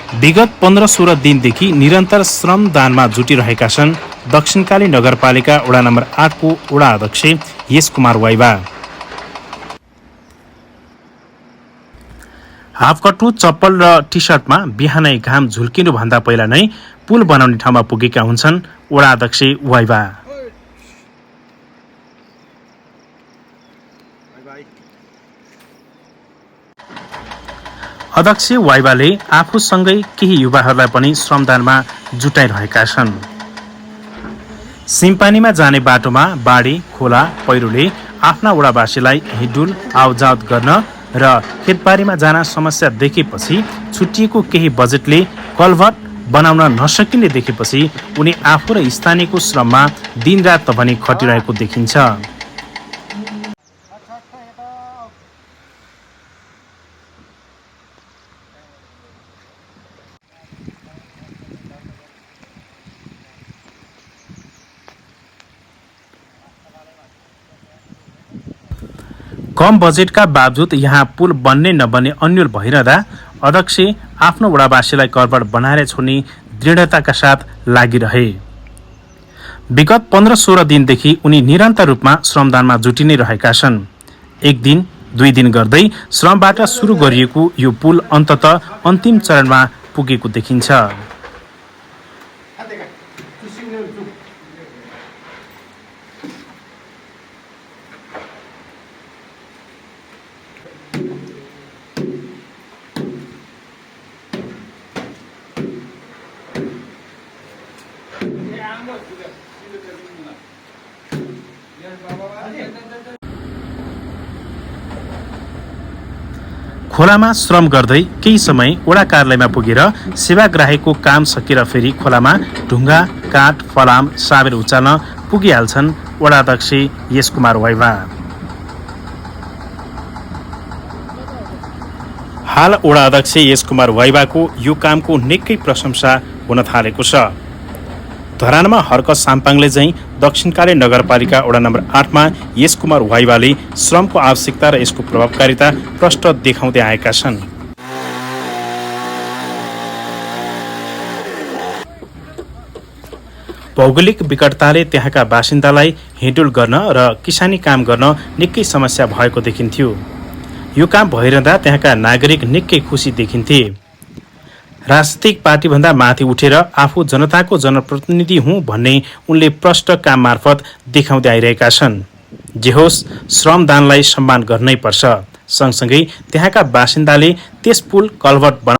विगत 15-16 दिनदेखि निरन्तर श्रमदानमा जुटिरहेका छन् दक्षिणकाली नगरपालिका वडा नम्बर 8 को वडा अध्यक्ष यश कुमार वाइबा। हाफकट्टु, चप्पल र टी सर्टमा बिहानै घाम झुल्किनुभन्दा पहिला नै पुल बनाउने ठाउँमा पुगेका हुन्छन् वडा अध्यक्ष वाइबा। अध्यक्ष वाइबाले आफूसँगै केही युवाहरूलाई पनि श्रमदानमा जुटाइरहेका छन्। सिम्पानीमा जाने बाटोमा बाढी, खोला, पहिरोले आफ्ना वडावासीलाई हिँडुल आवजावत गर्न र खेतबारीमा जान समस्या देखेपछि छुट्टिएको केही बजेटले कल्भर्ट बनाउन नसकिने देखेपछि उनी आफू र स्थानीयको श्रममा दिनरात पनि खटिरहेको देखिन्छ। कम बजेटका बावजुद यहाँ पुल बन्ने नबन्ने अन्यल भइरहँदा अध्यक्ष आफ्नो वडावासीलाई कल्भर्ट बनाएर छोड्ने दृढताका साथ लागिरहे। विगत 15-16 दिनदेखि उनी निरन्तर रूपमा श्रमदानमा जुटि नै रहेका छन्। एक दिन, 2 दिन गर्दै श्रमबाट सुरु गरिएको यो पुल अन्ततः अन्तिम चरणमा पुगेको देखिन्छ। खोलामा श्रम गर्दै केही समय वडा कार्यालयमा पुगेर सेवाग्राहीको काम सकेर फेरि खोलामा ढुङ्गा, काठ, फलाम, साबेर उचाल्न पुगिहाल्छन् वडा अध्यक्ष यश कुमार वाइबा। हाल वडा अध्यक्ष यश कुमार वाइबाको यो कामको निकै प्रशंसा हुन थालेको छ। धरानमा हर्क साम्पाङले चाहिँ दक्षिणकाली नगरपालिका वडा नम्बर 8 मा यश कुमार वाइबाले श्रमको आवश्यकता र यसको प्रभावकारिता प्रष्ट देखाउँदै आएका छन्। भौगोलिक विकटताले त्यहाँका बासिन्दालाई हिँडुल गर्न र किसानी काम गर्न निकै समस्या भएको देखिन्थ्यो। यो काम भइरहँदा त्यहाँका नागरिक निकै खुसी देखिन्थे। राजनीतिक पार्टीभन्दा माथि उठेर आफू जनताको जनप्रतिनिधि हुँ भन्ने उनले प्रष्ट काम मार्फत देखाउँदै आइरहेका छन्। जे होस्, श्रमदानलाई सम्मान गर्नै पर्छ। सँगसँगै त्यहाँका बासिन्दाले त्यस पुल कल्भर्ट